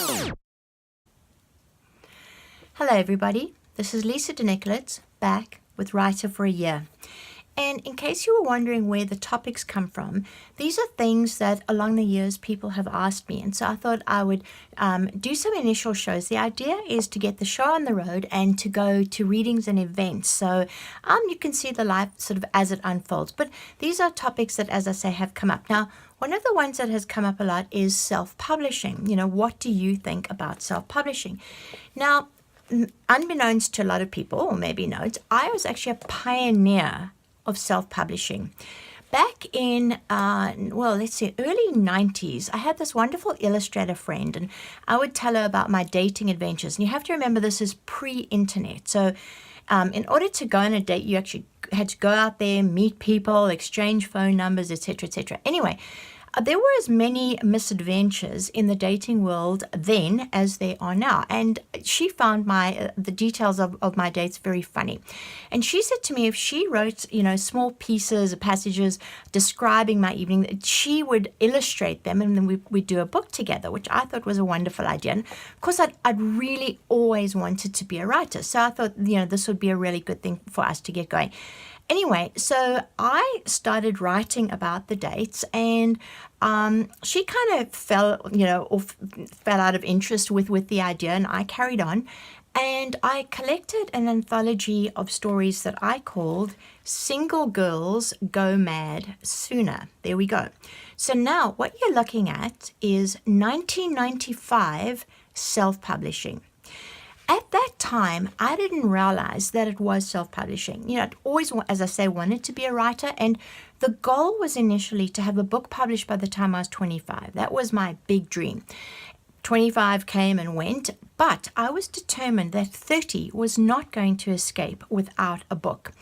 Hello everybody, this is Lisa DeNicolets back with Writer for a Year. And in case you were wondering where the topics come from, these are things that along the years people have asked me. And so I thought I would do some initial shows. The idea is to get the show on the road and to go to readings and events. So you can see the life sort of as it unfolds. But these are topics that, as I say, have come up. Now, one of the ones that has come up a lot is self-publishing. You know, what do you think about self-publishing? Now, unbeknownst to a lot of people, or maybe not, I was actually a pioneer of self-publishing. Back in, let's say early 90s, I had this wonderful illustrator friend, and I would tell her about my dating adventures. And you have to remember, this is pre-internet. So in order to go on a date, you actually had to go out there, meet people, exchange phone numbers, etc., etc. Anyway, there were as many misadventures in the dating world then as there are now. And she found the details of my dates very funny. And she said to me, if she wrote, small pieces, passages describing my evening, she would illustrate them and then we'd do a book together, which I thought was a wonderful idea. And of course, I'd really always wanted to be a writer. So I thought, this would be a really good thing for us to get going. Anyway, so I started writing about the dates, and she kind of fell out of interest with the idea, and I carried on. And I collected an anthology of stories that I called Single Girls Go Mad Sooner. There we go. So now what you're looking at is 1995 self-publishing. At that time, I didn't realize that it was self-publishing. I'd always, as I say, wanted to be a writer, and the goal was initially to have a book published by the time I was 25. That was my big dream. 25 came and went, but I was determined that 30 was not going to escape without a book.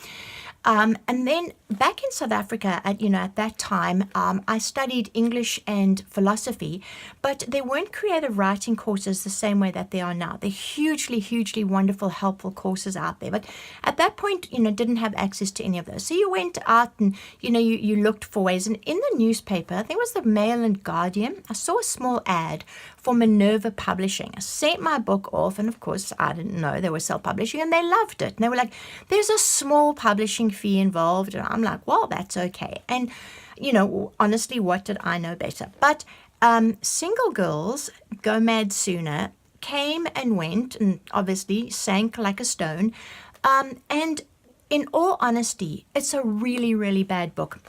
And then back in South Africa, at that time, I studied English and philosophy, but there weren't creative writing courses the same way that they are now. They're hugely, hugely wonderful, helpful courses out there. But at that point, didn't have access to any of those. So you went out and, you looked for ways. And in the newspaper, I think it was the Mail and Guardian, I saw a small ad for Minerva Publishing. I sent my book off, and of course, I didn't know they were self-publishing, and they loved it. And they were like, there's a small publishing fee involved. And I'm like, well, that's okay. And, honestly, what did I know better? But Single Girls Go Mad Sooner came and went, and obviously sank like a stone. And in all honesty, it's a really, really bad book.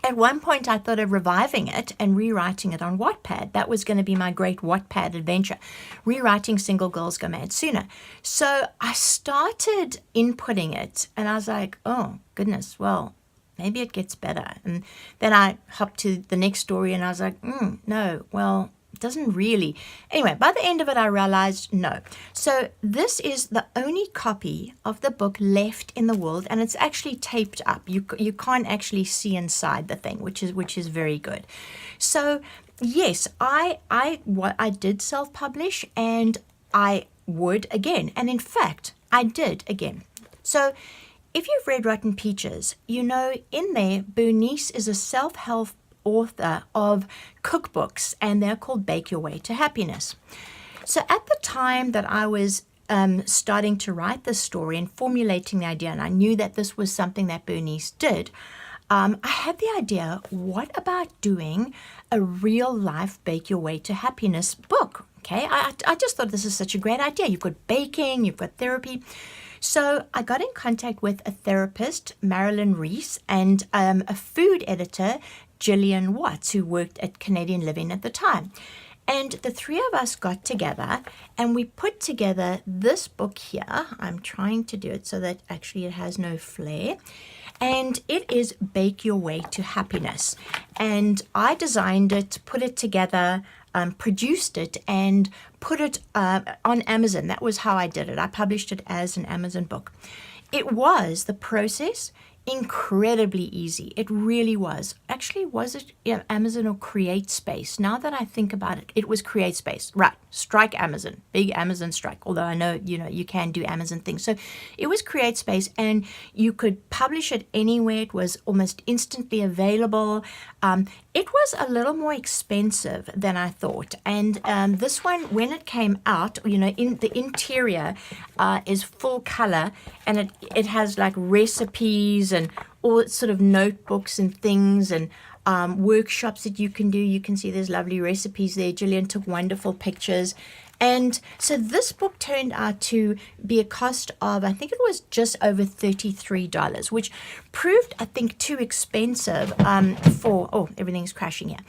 At one point, I thought of reviving it and rewriting it on Wattpad. That was going to be my great Wattpad adventure, rewriting Single Girls Go Mad Sooner. So I started inputting it, and I was like, oh, goodness, well, maybe it gets better. And then I hopped to the next story, and I was like, no, well, it doesn't really. Anyway, by the end of it, I realized no. So this is the only copy of the book left in the world, and it's actually taped up. You can't actually see inside the thing, which is very good. So yes, I did self-publish, and I would again. And in fact, I did again. So if you've read Rotten Peaches, in there, Bernice is a self-help author of cookbooks, and they're called Bake Your Way to Happiness. So at the time that I was starting to write this story and formulating the idea, and I knew that this was something that Bernice did, I had the idea, what about doing a real-life Bake Your Way to Happiness book? Okay, I just thought this is such a great idea. You've got baking, you've got therapy. So I got in contact with a therapist, Marilyn Reese, and a food editor, Gillian Watts, who worked at Canadian Living at the time. And the three of us got together and we put together this book here. I'm trying to do it so that actually it has no flare. And it is Bake Your Way to Happiness. And I designed it, put it together, produced it, and put it on Amazon. That was how I did it. I published it as an Amazon book. The process incredibly easy. It really was. Actually, was it Amazon or CreateSpace? Now that I think about it, it was CreateSpace. Right. Strike Amazon. Big Amazon strike. Although I know, you can do Amazon things. So it was CreateSpace, and you could publish it anywhere. It was almost instantly available. It was a little more expensive than I thought. And this one, when it came out, in the interior is full color, and it has like recipes and all sort of notebooks and things, and workshops that you can do. You can see there's lovely recipes there. Gillian took wonderful pictures. And so this book turned out to be a cost of, I think it was just over $33, which proved, I think, too expensive everything's crashing here,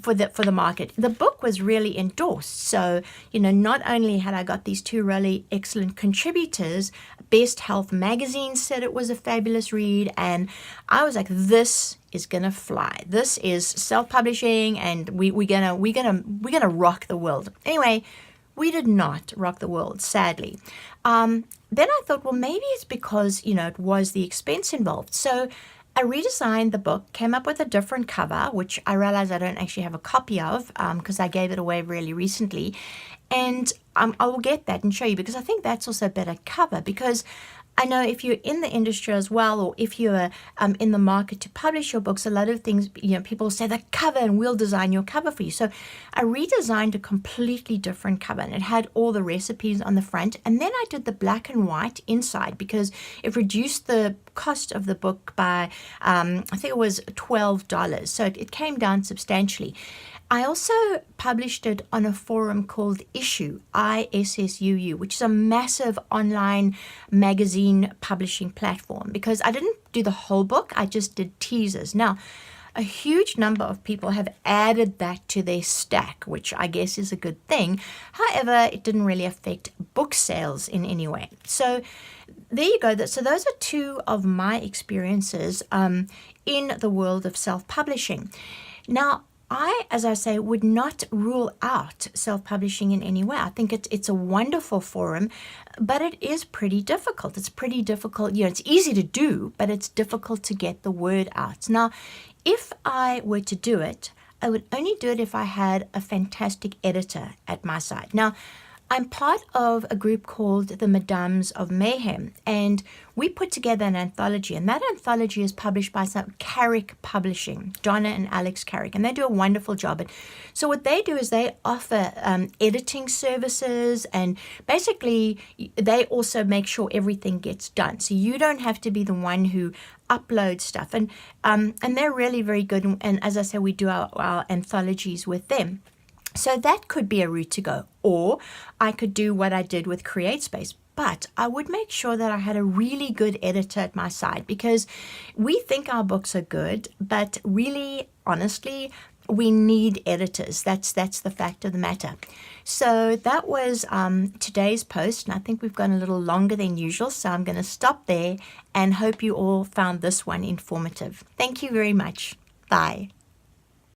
for the market. The book was really endorsed. So, not only had I got these two really excellent contributors, Best Health Magazine said it was a fabulous read, and I was like, this is gonna fly. This is self-publishing, and we're gonna rock the world. Anyway, we did not rock the world, sadly. Then I thought, well, maybe it's because it was the expense involved. So I redesigned the book, came up with a different cover, which I realized I don't actually have a copy of because I gave it away really recently. And I will get that and show you, because I think that's also a better cover, because I know if you're in the industry as well, or if you're in the market to publish your books, a lot of things, people say the cover and we'll design your cover for you. So I redesigned a completely different cover, and it had all the recipes on the front. And then I did the black and white inside, because it reduced the cost of the book by, I think it was $12. So it came down substantially. I also published it on a forum called Issuu, ISSUU, which is a massive online magazine publishing platform, because I didn't do the whole book, I just did teasers. Now, a huge number of people have added that to their stack, which I guess is a good thing. However, it didn't really affect book sales in any way. So there you go. So those are two of my experiences in the world of self-publishing. Now, I, as I say, would not rule out self-publishing in any way. I think it's a wonderful forum, but it is pretty difficult. It's pretty difficult. It's easy to do, but it's difficult to get the word out. Now, if I were to do it, I would only do it if I had a fantastic editor at my side. Now, I'm part of a group called the Madames of Mayhem, and we put together an anthology, and that anthology is published by Carrick Publishing, Donna and Alex Carrick, and they do a wonderful job. And so what they do is they offer editing services, and basically they also make sure everything gets done. So you don't have to be the one who uploads stuff, and they're really very good. And as I say, we do our anthologies with them. So that could be a route to go. Or I could do what I did with CreateSpace. But I would make sure that I had a really good editor at my side, because we think our books are good, but really, honestly, we need editors. That's the fact of the matter. So that was today's post, and I think we've gone a little longer than usual, so I'm going to stop there and hope you all found this one informative. Thank you very much. Bye.